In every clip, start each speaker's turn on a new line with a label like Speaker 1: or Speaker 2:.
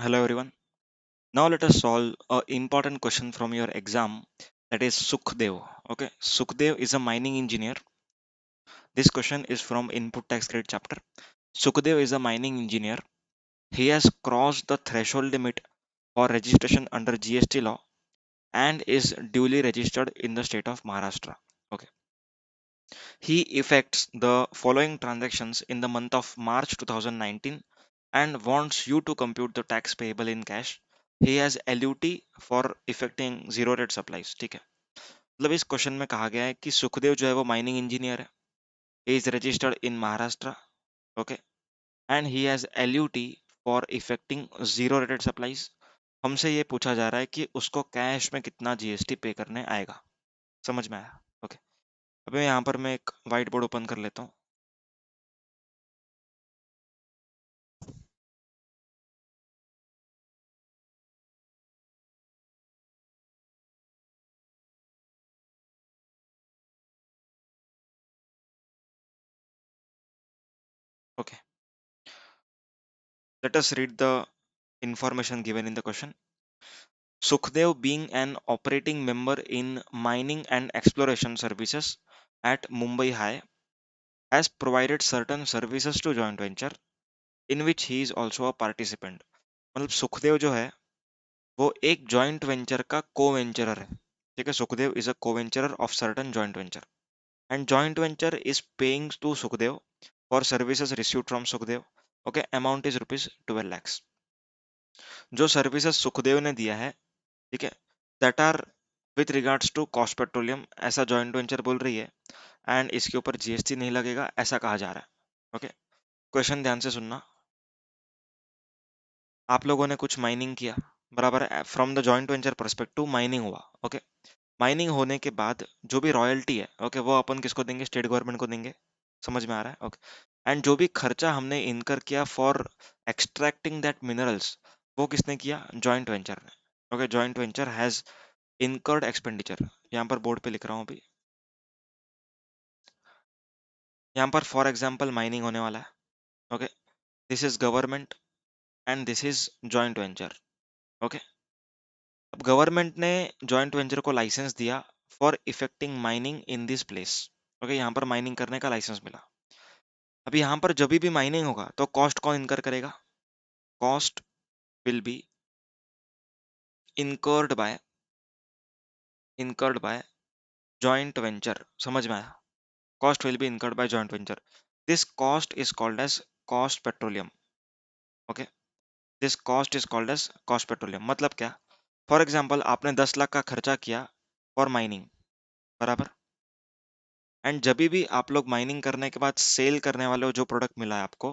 Speaker 1: Hello everyone. Now let us solve a important question from your exam, that is Sukhdev. Okay, Sukhdev is a mining engineer. This question is from input tax credit chapter. Sukhdev is a mining engineer. He has crossed the threshold limit for registration under GST law and is duly registered in the state of Maharashtra. Okay. He effects the following transactions in the month of March 2019 and wants you to compute the tax payable in cash. He has LUT for effecting zero rate supplies. ठीक है, मतलब इस question में कहा गया है कि सुखदेव जो है वो माइनिंग इंजीनियर है, is registered in Maharashtra. Okay, and he has LUT for effecting zero rated supplies. हमसे ये पूछा जा रहा है कि उसको कैश में कितना GST पे करने आएगा. समझ में आया? ओके, अब यहाँ पर मैं एक व्हाइट बोर्ड ओपन कर लेता हूँ. Okay, let us read the information given in the question. Sukhdev, being an operating member in mining and exploration services at Mumbai High, has provided certain services to joint venture in which he is also a participant. मतलब सुखदेव जो है वो एक joint venture का को वेंचरर है. ठीक है, Sukhdev is a co venturer of certain joint venture and joint venture is paying to Sukhdev for services received from Sukhdev. Okay, amount is rupees 12 lakhs. जो सर्विसेज सुखदेव ने दिया है, ठीक है, that are with regards to cost petroleum, ऐसा joint venture बोल रही है, एंड इसके ऊपर GST नहीं लगेगा ऐसा कहा जा रहा है. ओके, क्वेश्चन ध्यान से सुनना. आप लोगों ने कुछ माइनिंग किया, बराबर है, from the joint venture perspective mining हुआ. ओके, माइनिंग होने के बाद जो भी रॉयल्टी है, ओके, वो अपन किसको देंगे? स्टेट गवर्नमेंट को देंगे. समझ में आ रहा है? ओके, एंड जो भी खर्चा हमने इनकर किया फॉर एक्सट्रैक्टिंग दैट मिनरल्स, वो किसने किया? जॉइंट वेंचर ने. Okay, joint venture has incurred expenditure. यहाँ पर बोर्ड पे लिख रहा हूँ अभी. यहाँ पर फॉर एग्जाम्पल माइनिंग होने वाला है. Okay, this is government and this is joint venture. Okay, अब गवर्नमेंट ने जॉइंट वेंचर को लाइसेंस दिया for effecting mining in this place. Okay, यहाँ पर माइनिंग करने का लाइसेंस मिला. अब यहाँ पर जब भी माइनिंग होगा तो कॉस्ट कौन इनकर करेगा? Cost will be incurred by joint venture. समझ में आया? Cost will be incurred by joint venture. This cost is called as cost petroleum. Okay, this cost is called as cost petroleum. मतलब क्या? For example आपने 10 लाख का खर्चा किया for mining, बराबर, एंड जब भी आप लोग माइनिंग करने के बाद सेल करने वाले हो जो प्रोडक्ट मिला है आपको,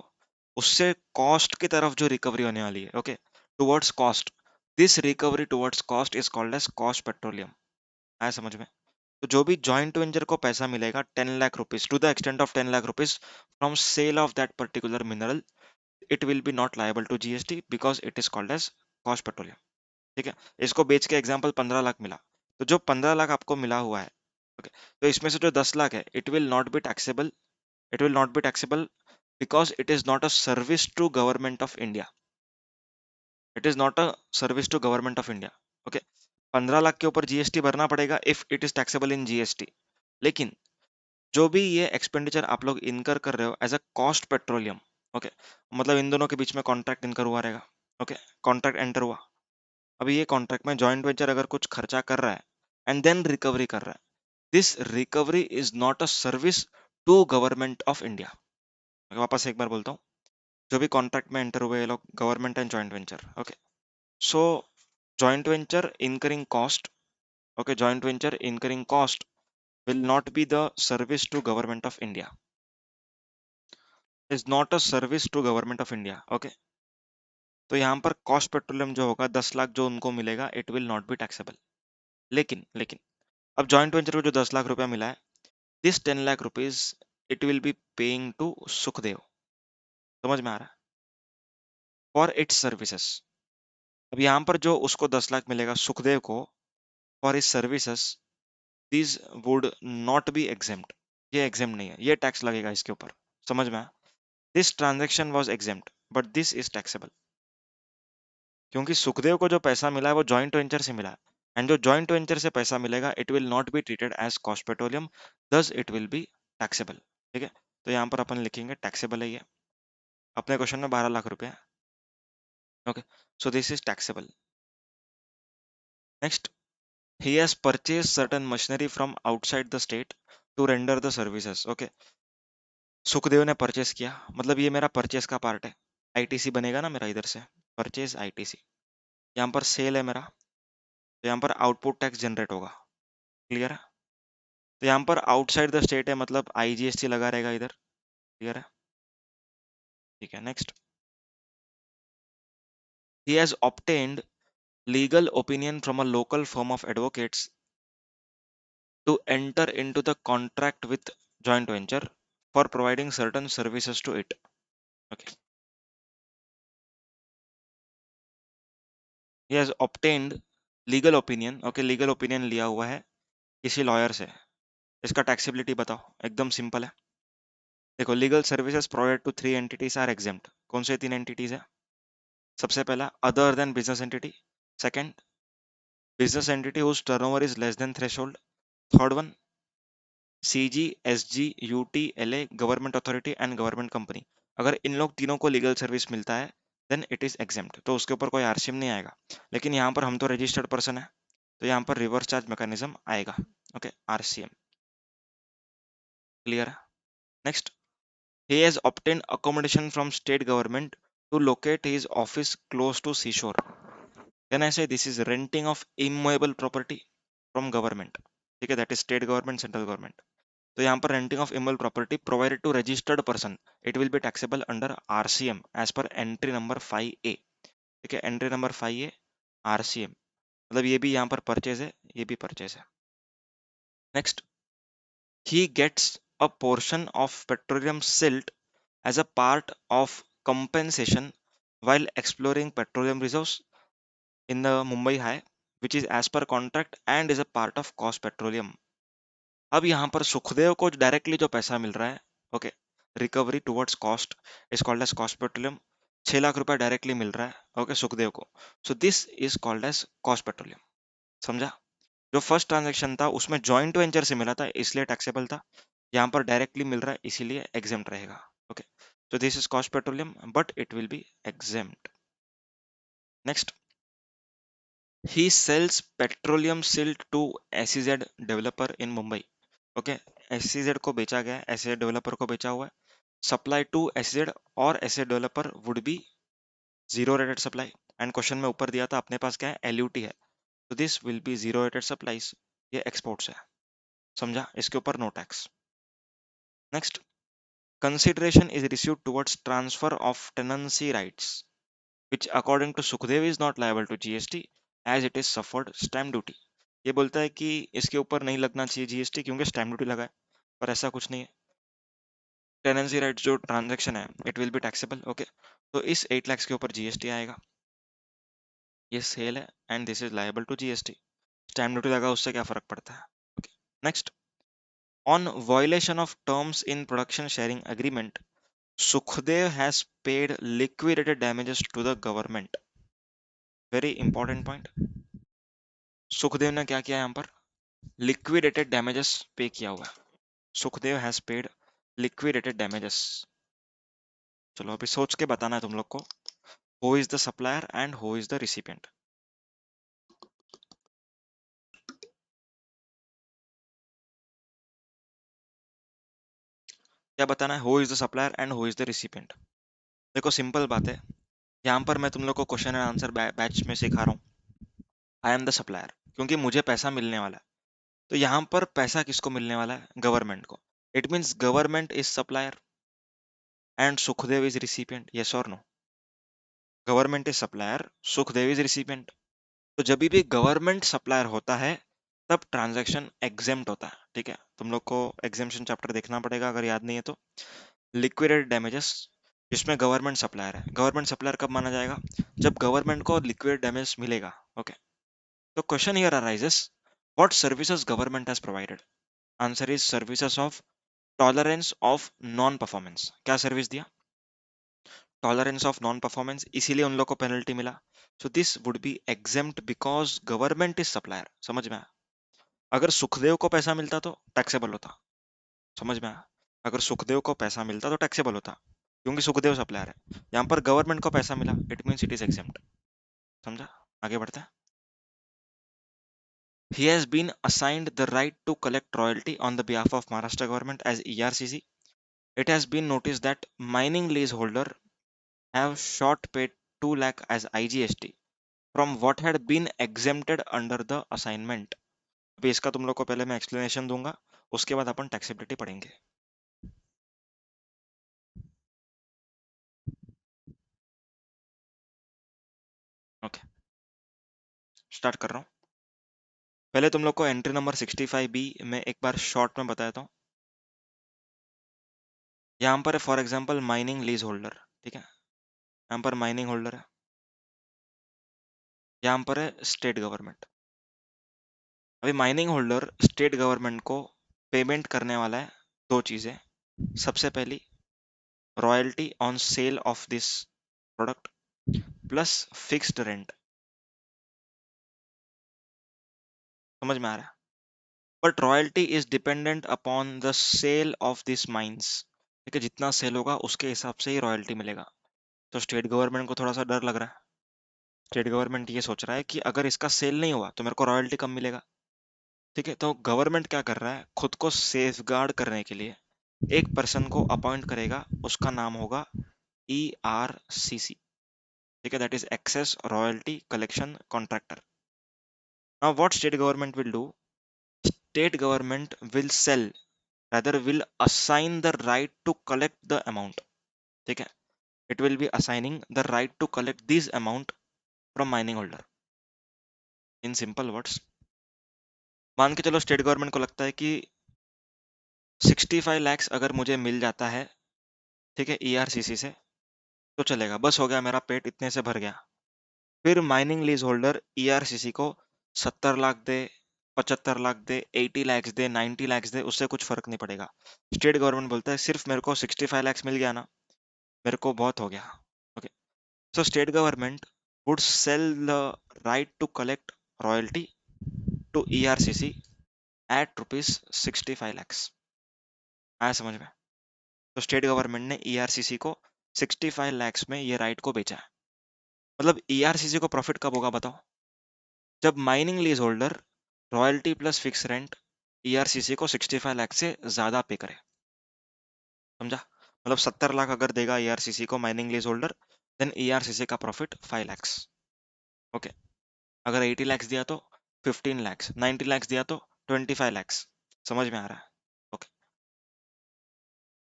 Speaker 1: उससे कॉस्ट की तरफ जो रिकवरी होने वाली है, okay, towards cost, this recovery towards cost is called as cost petroleum. आया समझ में? तो जो भी जॉइंट वेंचर को पैसा मिलेगा 10 lakh rupees, to the extent of 10 lakh rupees from sale of that particular mineral, it will be not liable to GST because it is called as cost petroleum. ठीक है, इसको बेच के एग्जाम्पल 15 लाख मिला, तो जो 15 लाख आपको मिला हुआ है, ओके, तो इसमें से जो 10 लाख है, it will not be taxable. It will not be taxable because it is not a service to government of India. It is not a service to government of India. Okay, 15 lakh के ऊपर GST भरना पड़ेगा if it is taxable in GST. लेकिन जो भी ये expenditure आप लोग इनकर कर रहे हो as a cost petroleum, okay, मतलब इन दोनों के बीच में कॉन्ट्रैक्ट इनकर हुआ रहेगा. ओके, कॉन्ट्रैक्ट एंटर हुआ. अभी ये कॉन्ट्रैक्ट में जॉइंट वेंचर अगर कुछ खर्चा कर रहा है एंड देन रिकवरी कर रहा है, this recovery is not a service to government of India. वापस एक बार बोलता हूँ, जो भी कॉन्ट्रैक्ट में एंटर हुए ये लोग, government and joint venture. Okay, so joint venture incurring cost, okay, joint venture incurring cost will not be the service to government of India. Is not a service to government of India. Okay, तो यहाँ पर cost petroleum जो होगा 10 लाख जो उनको मिलेगा, it will not be taxable. लेकिन लेकिन अब जॉइंट वेंचर को जो 10 लाख रुपया मिला है, this 10 lakh rupees it will be paying to Sukhdev. समझ में आ रहा है? For its services. अब यहाँ पर जो उसको 10 लाख मिलेगा सुखदेव को for is services, this would not be exempt. ये एग्जेम्प्ट नहीं है, ये टैक्स लगेगा इसके ऊपर. समझ में आया? This transaction was exempt but this is taxable. क्योंकि सुखदेव को जो पैसा मिला है वो जॉइंट वेंचर से मिला है, एंड जो जॉइंट वेंचर से पैसा मिलेगा it will not be treated as cost petroleum, दस इट विल बी टैक्सेबल। ठीक है, तो यहाँ पर अपन लिखेंगे टैक्सेबल है ये, अपने क्वेश्चन में 12 लाख रुपए है। Okay, so this is taxable. Next, he has purchased certain machinery from outside the state to render the services। Okay, Sukhdev ने परचेस किया, मतलब ये मेरा परचेस का पार्ट है, आईटीसी बनेगा ना मेरा इधर से, परचेज आईटीसी। यहाँ पर सेल है मेरा, तो यहाँ पर आउटपुट टैक्स जनरेट होगा। क्लियर है, तो यहाँ पर आउटसाइड द स्टेट है, मतलब आईजीएसटी लगा रहेगा इधर। क्लियर है, ठीक है। Next, he has obtained legal opinion from a local firm of advocates to enter into the contract with joint venture for providing certain services to it। Okay, he has obtained legal opinion. Okay, legal opinion लिया हुआ है किसी lawyer से। इसका taxability बताओ, एकदम simple है। देखो, legal services provided to three entities are exempt. कौन से तीन एंटिटीज है? सबसे पहला, other than business entity. Second, business entity whose turnover is less than threshold. Third one, CG, SG, UT, LA, government authority and government company. अगर इन लोग तीनों को लीगल सर्विस मिलता है देन इट इज एग्जेम्प्ट, तो उसके ऊपर कोई आरसीएम नहीं आएगा। लेकिन यहाँ पर हम तो रजिस्टर्ड पर्सन है, तो यहाँ पर रिवर्स चार्ज मैकेनिज्म आएगा। Okay, RCM. क्लियर है। Next, he has obtained accommodation from state government to locate his office close to seashore। Then I say this is renting of immovable property from government। ठीक है, that is state government, central government। तो यहाँ पर renting of immovable property provided to registered person, it will be taxable under RCM as per entry number 5A। ठीक है, entry number 5A RCM, मतलब ये भी यहाँ पर परचेज है, ये भी परचेज है। Next, he gets a portion of petroleum silt as a part of compensation while exploring petroleum reserves in the Mumbai High, which is as per contract and is a part of cost petroleum। अब यहाँ पर सुखदेव को directly जो पैसा मिल रहा है, okay, recovery towards cost is called as cost petroleum. 6 lakh रुपए डायरेक्टली मिल रहा है, ओके, सुखदेव को। So this is called as cost petroleum. समझा? जो फर्स्ट ट्रांजेक्शन था उसमें जॉइंट वेंचर से मिला था इसलिए टैक्सेबल था, यहाँ पर डायरेक्टली मिल रहा है इसीलिए एग्जेम्प्ट रहेगा। Okay, so this is cost petroleum but it will be exempt। Next, he sells petroleum silt to SEZ developer in Mumbai। Okay, SEZ को बेचा गया है, SEZ डेवलपर को बेचा हुआ है। सप्लाई टू SEZ और SEZ developer would be zero rated supply, and question में ऊपर दिया था अपने पास क्या है, LUT है, तो this will be zero rated supplies, ये एक्सपोर्ट्स है। समझा? इसके ऊपर no tax. Next, consideration is received towards transfer of tenancy rights which according to Sukhdev is not liable to GST as it is suffered stamp duty। ये बोलता है कि इसके ऊपर नहीं लगना चाहिए जीएसटी क्योंकि स्टैम्प ड्यूटी लगा है, पर ऐसा कुछ नहीं है। टेनेंसी राइट जो ट्रांजैक्शन है it will be taxable. Okay, तो इस 8 लाख के ऊपर जीएसटी आएगा, ये सेल है and this is liable to GST. Stamp duty लगा उससे क्या फर्क पड़ता है। Okay, next, on violation of terms in production sharing agreement Sukhdev has paid liquidated damages to the government। Very important point, Sukhdev ने क्या किया यहाँ पर, लिक्विडेटेड डैमेजेस पे किया हुआ है। Sukhdev has paid liquidated damages. चलो अभी सोच के बताना है तुम लोग को, who is the supplier and who is the recipient. क्या बताना है, who is the supplier and who is the recipient. देखो सिंपल बात है, यहाँ पर मैं तुम लोग को क्वेश्चन एंड आंसर बैच में सिखा रहा हूँ। आई एम द सप्लायर, क्योंकि मुझे पैसा मिलने वाला है, तो यहाँ पर पैसा किसको मिलने वाला है, गवर्नमेंट को। It means government is supplier and Sukhdev is recipient, yes और no. Government is supplier, Sukhdev is recipient. तो जब भी गवर्नमेंट सप्लायर होता है तब ट्रांजैक्शन एग्जेम्प्ट होता है। ठीक है, तुम लोग को एग्जेम्पशन चैप्टर देखना पड़ेगा अगर याद नहीं है तो। लिक्विडेटेड डैमेजेस जिसमें गवर्नमेंट सप्लायर है, गवर्नमेंट सप्लायर कब माना जाएगा, जब गवर्नमेंट को लिक्विडेटेड डैमेज मिलेगा। ओके, तो question here arises, what services government has provided. Answer is services of tolerance of non performance. क्या सर्विस दिया, टॉलरेंस ऑफ नॉन परफॉर्मेंस, इसीलिए उन लोग को पेनल्टी मिला। So this would be exempt because government is supplier. समझ में आया? अगर सुखदेव को पैसा मिलता तो टैक्सेबल होता। समझ में आया? अगर सुखदेव को पैसा मिलता तो टैक्सेबल होता, क्योंकि सुखदेव सप्लायर है। यहाँ पर गवर्नमेंट को पैसा मिला, it means it is exempt. समझा? आगे बढ़ते हैं। He has been assigned the right to collect royalty on the behalf of Maharashtra government as ERCC. It has been noticed that mining leaseholder have short paid 2 lakh as IGST from what had been exempted under the assignment. अभी इसका तुम लोग को पहले मैं explanation दूंगा, उसके बाद अपन टैक्सेबिलिटी पढ़ेंगे। ओके, स्टार्ट कर रहा हूँ। पहले तुम लोग को एंट्री नंबर 65B में एक बार शॉर्ट में बताता हूँ। यहाँ पर for example mining lease holder, ठीक है, यहाँ पर माइनिंग होल्डर है, यहाँ पर है स्टेट गवर्नमेंट। अभी माइनिंग होल्डर स्टेट गवर्नमेंट को पेमेंट करने वाला है दो चीजें। सबसे पहली, royalty on sale of this product plus fixed rent. समझ में आ रहा है? But royalty is dependent upon the sale of this mines. ठीक है, जितना सेल होगा उसके हिसाब से ही रॉयल्टी मिलेगा। तो स्टेट गवर्नमेंट को थोड़ा सा डर लग रहा है। स्टेट गवर्नमेंट ये सोच रहा है कि अगर इसका सेल नहीं हुआ तो मेरे को रॉयल्टी कम मिलेगा। ठीक है, तो गवर्नमेंट क्या कर रहा है, खुद को सेफगार्ड करने के लिए एक पर्सन को अपॉइंट करेगा, उसका नाम होगा ERCC। ठीक है, that is excess royalty collection contractor. Now what state government will do, state government will sell, rather will assign the right to collect the amount। ठीक है, it will be assigning the right to collect this amount from mining holder। in simple words, मान के चलो state government को लगता है कि 65 lakhs अगर मुझे मिल जाता है, ठीक है, ERCC से, तो चलेगा, बस हो गया, मेरा पेट इतने से भर गया। फिर माइनिंग लीज होल्डर ERCC को 70 लाख दे, 75 लाख दे, 80 lakhs दे, 90 lakhs दे, उससे कुछ फर्क नहीं पड़ेगा। स्टेट गवर्नमेंट बोलता है सिर्फ मेरे को 65 lakhs मिल गया ना, मेरे को बहुत हो गया। Okay, so state government would sell the right to collect royalty to ERCC at rupees 65 lakhs। आया समझ में? तो स्टेट गवर्नमेंट ने ERCC को 65 lakhs में ये राइट को बेचा है। मतलब ERCC को प्रॉफिट कब होगा बताओ, जब mining lease holder royalty plus fix rent ERCC को 65 लाख से ज्यादा पे करे। समझा? मतलब 70 लाख अगर देगा ERCC को mining lease holder, then ERCC का प्रॉफिट 5 lakhs। ओके, अगर 80 lakhs दिया तो 15 lakhs, 90 lakhs दिया तो 25 lakhs। समझ में आ रहा है? ओके,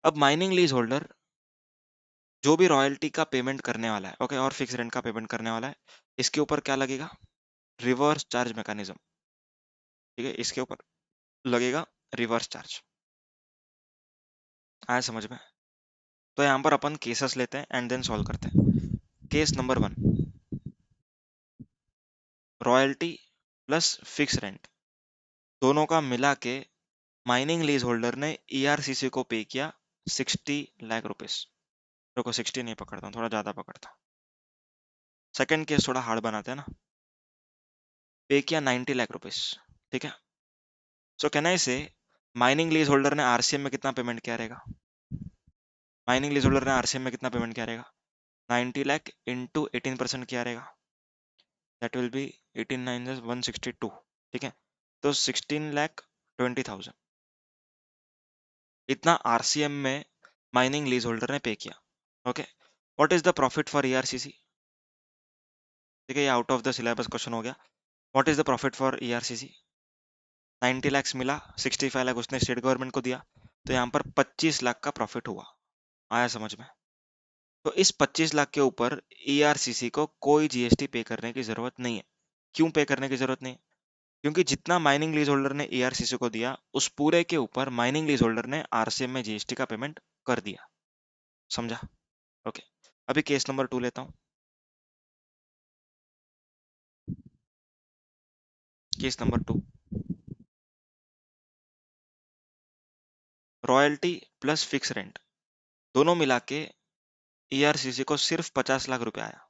Speaker 1: अब माइनिंग लीज होल्डर जो भी रॉयल्टी का पेमेंट करने वाला है, ओके, और फिक्स रेंट का पेमेंट करने वाला है, इसके ऊपर क्या लगेगा, रिवर्स चार्ज मैकेनिज्म। ठीक है, इसके ऊपर लगेगा रिवर्स चार्ज। आया समझ में? तो यहाँ पर अपन केसेस लेते हैं एंड देन सॉल्व करते हैं। Case number 1, royalty plus fix rent दोनों का मिला के माइनिंग लीज होल्डर ने ERCC को पे किया 60 लाख रुपीस। देखो 60 नहीं पकड़ता हूँ, थोड़ा ज्यादा पकड़ता हूँ। सेकंड केस थोड़ा हार्ड बनाते हैं ना, पे किया 90 लाख रुपीस। ठीक है, सो कैन आई से माइनिंग लीज होल्डर ने RCM में कितना पेमेंट किया रहेगा, माइनिंग लीज होल्डर ने RCM में कितना पेमेंट किया रहेगा, 90 लाख इंटू 18% किया रहेगा, दैट विल बी 18 9 162। ठीक है, तो 16 लाख 20,000 इतना RCM में माइनिंग लीज होल्डर ने पे किया। Okay, what is the profit for ERCC? ठीक है, ये out of the syllabus question हो गया। What is the profit for ERCC? 90 lakhs मिला, 65 लाख उसने स्टेट गवर्नमेंट को दिया, तो यहाँ पर 25 लाख का प्रॉफिट हुआ। आया समझ में? तो इस 25 लाख के ऊपर ERCC को कोई GST पे करने की जरूरत नहीं है। क्यों पे करने की जरूरत नहीं है? क्योंकि जितना माइनिंग लीज होल्डर ने ERCC को दिया, उस पूरे के ऊपर माइनिंग लीज होल्डर ने RCM में GST का पेमेंट कर दिया। समझा? ओके, अभी केस नंबर 2 लेता हूँ। Case number 2, royalty plus fix rent दोनों मिला के ERCC को सिर्फ 50 लाख रुपए आया।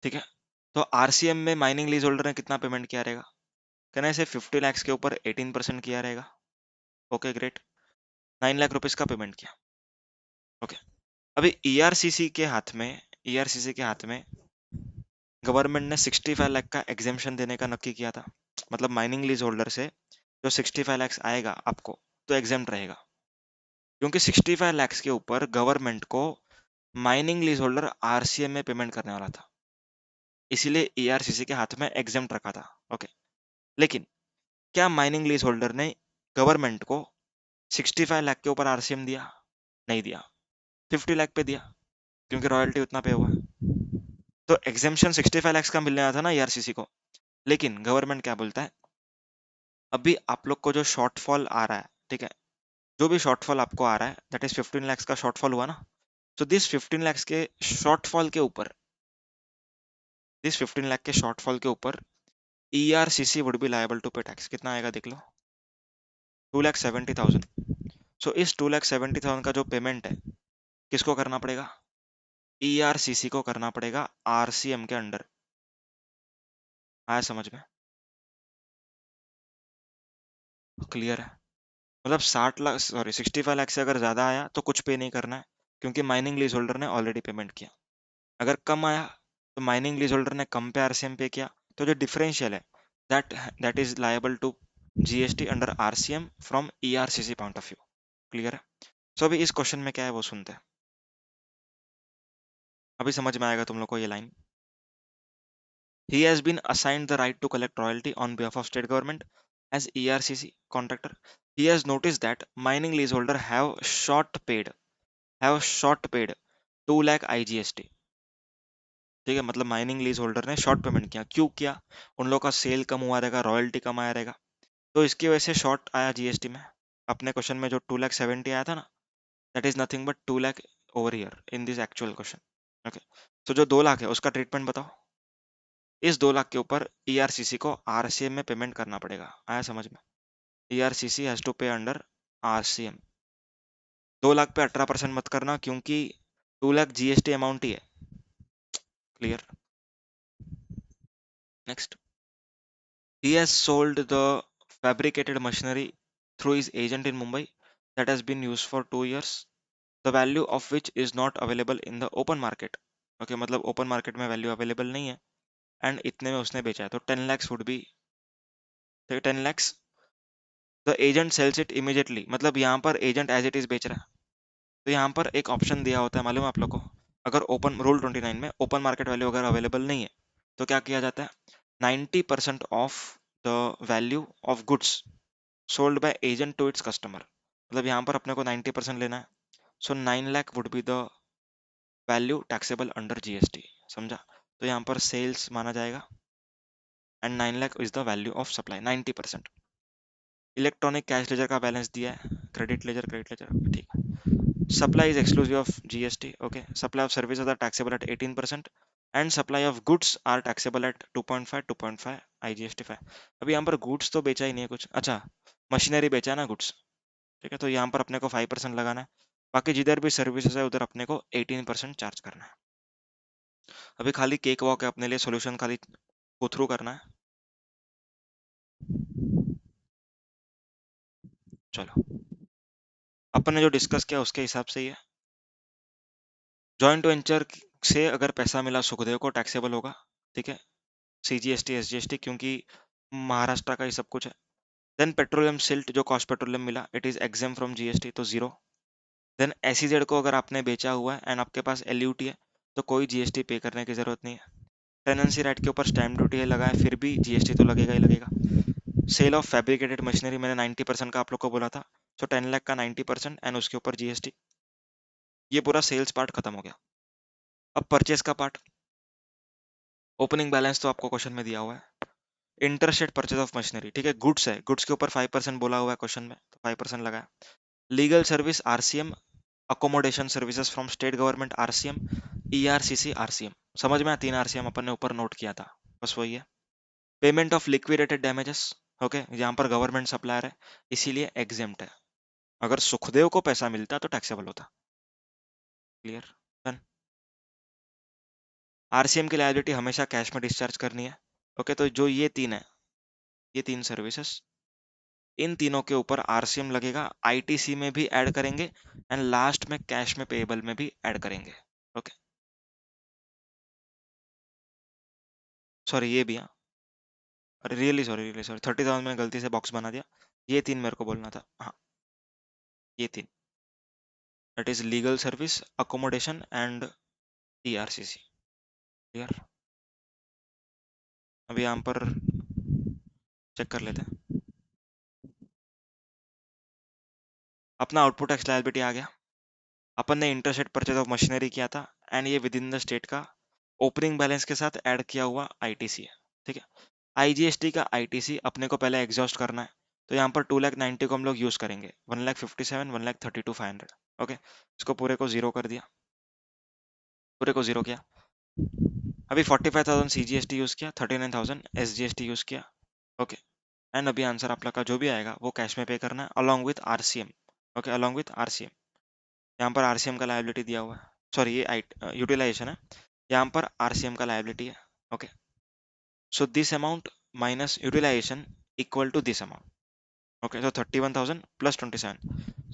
Speaker 1: ठीक है। तो आरसीएम में माइनिंग लीज होल्डर ने कितना पेमेंट किया रहेगा? कैन आई से 50 lakhs के ऊपर 18% किया रहेगा। ओके ग्रेट, 9 लाख रुपीज का पेमेंट किया। ओके, अभी ईआरसीसी के हाथ में, ईआरसीसी के हाथ में गवर्नमेंट ने 65 लाख का एग्जेम्पशन देने का नक्की किया था। मतलब माइनिंग लीज होल्डर से जो 65 lakhs आएगा आपको तो एग्जेम्प्ट रहेगा, क्योंकि 65 lakhs के ऊपर गवर्नमेंट को माइनिंग लीज होल्डर आरसीएम में पेमेंट करने वाला था, इसीलिए ईआरसीसी के हाथ में एग्जेम्प्ट रखा था। ओके, लेकिन क्या माइनिंग लीज होल्डर ने गवर्नमेंट को 65 लाख के ऊपर आरसीएम दिया? नहीं दिया, 50 लाख पे दिया, क्योंकि रॉयल्टी उतना पे हुआ है। तो एग्जेम्पशन 65 lakhs का मिलने आया था ना ईआरसीसी को, लेकिन गवर्नमेंट क्या बोलता है, अभी आप लोग को जो शॉर्टफॉल आ रहा है, ठीक है, जो भी शॉर्टफॉल आपको आ रहा है दैट इज 15 lakhs का शॉर्टफॉल हुआ ना, तो दिस 15 lakhs के शॉर्टफॉल के ऊपर, दिस 15 लाख के शॉर्टफॉल के ऊपर ईआरसीसी वुड बी लायबल टू पे टैक्स। कितना आएगा देख लो, 2,70,000। सो इस 2,70,000 का जो पेमेंट है किसको करना पड़ेगा? ईआरसीसी को करना पड़ेगा आरसीएम के अंडर। आया समझ में? क्लियर है? मतलब 60 लाख, सॉरी 65 लाख से अगर ज्यादा आया तो कुछ पे नहीं करना है, क्योंकि माइनिंग लीज होल्डर ने ऑलरेडी पेमेंट किया। अगर कम आया तो माइनिंग लीज होल्डर ने कम पे आरसीएम पे किया, तो जो डिफरेंशियल है that that is liable to GST under RCM from ERCC point of view. Clear है? सो अभी इस क्वेश्चन में क्या है वो सुनते हैं, अभी समझ में आएगा तुम लोग को ये line. He has been assigned the right to collect royalty on behalf of state government as ERCC contractor. He has noticed that mining leaseholder have short paid 2 lakh IGST। ठीक है, मतलब माइनिंग लीज होल्डर ने short payment किया। क्यों किया? उन लोगों का सेल कम हुआ रहेगा, रॉयल्टी कम आया रहेगा, तो इसकी वजह से शॉर्ट आया जीएसटी में। अपने क्वेश्चन में जो 2,70,000 आया था ना, that is nothing but 2 lakh over here in this actual question. Okay, तो जो 2 लाख है उसका ट्रीटमेंट बताओ। इस 2 लाख के ऊपर ईआरसीसी को आरसीएम में पेमेंट करना पड़ेगा। आया समझ में? ईआरसीसी हैज टू पे अंडर आरसीएम। 2 लाख पे 18% मत करना, क्योंकि 2 लाख जीएसटी अमाउंट ही है। Clear? Next, he has sold the fabricated machinery through his agent in Mumbai that has been used for 2 years, the value of which is not available in the open market। okay, मतलब open market में value available नहीं है, and इतने में उसने बेचा है, तो 10 lakhs would be 10 lakhs। The agent sells it immediately, मतलब यहाँ पर एजेंट एज इट इज बेच रहा है। तो यहाँ पर एक ऑप्शन दिया होता है, मालूम है आप लोग को, अगर ओपन रूल 29 में ओपन मार्केट वैल्यू अगर अवेलेबल नहीं है तो क्या किया जाता है, 90% of the value of goods sold by agent to its customer. मतलब यहाँ पर अपने को 90% लेना है, सो 9 lakh would be the value taxable under GST. समझा? तो यहाँ पर सेल्स माना जाएगा, and 9 lakh is the value of supply 90%। Electronic cash ledger का बैलेंस दिया है, क्रेडिट लेजर, ठीक है। Supply is exclusive of GST. Okay, supply of services are taxable at 18% and supply of goods are taxable at 2.5 IGST 5। अभी यहाँ पर goods तो बेचा ही नहीं है कुछ, अच्छा मशीनरी बेचा है ना गुड्स, ठीक है, तो यहाँ पर अपने को 5% लगाना है, बाकी जिधर भी सर्विसेज है उधर अपने को 18% चार्ज करना है। अभी खाली केक वॉक है अपने लिए, सोल्यूशन खाली गो थ्रू करना है। चलो, अपन ने जो डिस्कस किया उसके हिसाब से ही है। जॉइंट वेंचर से अगर पैसा मिला सुखदेव को टैक्सेबल होगा, ठीक है, सीजीएसटी एसजीएसटी, क्योंकि महाराष्ट्र का ही सब कुछ है। देन पेट्रोलियम सिल्ट जो कॉस्ट पेट्रोलियम मिला, it is exempt from GST, तो जीरो। देन एसीजेड को अगर आपने बेचा हुआ है एंड आपके पास एलयूटी है तो कोई जीएसटी पे करने की जरूरत नहीं है। टेनेंसी राइट के ऊपर स्टैम्प ड्यूटी है लगा है, फिर भी जीएसटी तो लगेगा ही लगेगा। सेल ऑफ फैब्रिकेटेड मशीनरी मैंने 90% का आप लोग को बोला था, सो 10 लाख का 90% एंड उसके ऊपर जीएसटी। ये पूरा सेल्स पार्ट खत्म हो गया। अब परचेस का पार्ट, ओपनिंग बैलेंस तो आपको क्वेश्चन में दिया हुआ है। इंटरस्टेट परचेज ऑफ मशीनरी, ठीक है, गुड्स है, गुड्स के ऊपर 5% बोला हुआ है क्वेश्चन में, तो 5% लगाया। Legal service RCM, accommodation services from state government RCM, ERCC RCM. समझ में? 3 आरसीएम अपन ने ऊपर नोट किया था, बस वही है। Payment of liquidated damages, okay, यहाँ पर गवर्नमेंट सप्लायर है इसीलिए एग्जेम्प्ट है। अगर सुखदेव को पैसा मिलता तो टैक्सेबल होता। क्लियर? डन। आरसीएम की लायबिलिटी हमेशा कैश में डिस्चार्ज करनी है। ओके, तो जो ये तीन है, ये तीन सर्विसेज, इन तीनों के ऊपर आरसीएम लगेगा, आईटीसी में भी ऐड करेंगे एंड लास्ट में कैश में पेएबल में भी ऐड करेंगे। ओके, सॉरी ये भी, हाँ, अरे रियली सॉरी 30,000 में गलती से बॉक्स बना दिया। ये तीन मेरे को बोलना था, हाँ, ये तीन, that is legal service, accommodation and TRCC. Clear? अभी यहाँ पर चेक कर लेते हैं। अपना आउटपुट टैक्स लायबिलिटी आ गया। अपन ने इंटरसेट परचेज ऑफ मशीनरी किया था एंड ये विद इन द स्टेट का ओपनिंग बैलेंस के साथ ऐड किया हुआ आईटीसी है। ठीक है, आईजीएसटी का आईटीसी अपने को पहले एग्जॉस्ट करना है, तो यहाँ पर 2,90,000 को हम लोग यूज करेंगे, 1,57,000, 1,32,500। ओके, इसको पूरे को जीरो कर दिया, पूरे को जीरो किया। अभी 45,000 सीजीएसटी यूज किया, 39,000 एसजीएसटी यूज किया। ओके, एंड अभी आंसर आप लोग का जो भी आएगा वो कैश में पे करना है along with RCM. Okay, along with RCM. यहाँ पर आरसीएम का लायबिलिटी दिया हुआ है, सॉरी ये यूटिलाइजेशन है, यहाँ पर आरसीएम का लायबिलिटी है। Okay, so this amount minus utilization equal to this amount. Okay, तो 31,000 प्लस 27,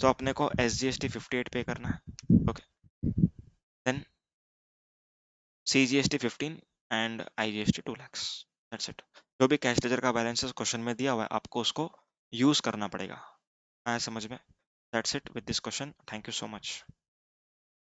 Speaker 1: तो अपने को एसजीएसटी 58 पे करना है। Okay, then CGST 15 and IGST 2 lakhs। That's it. जो भी कैश लेजर का बैलेंस क्वेश्चन में दिया हुआ है आपको उसको यूज करना पड़ेगा। आया समझ में? That's it with this question. Thank you so much.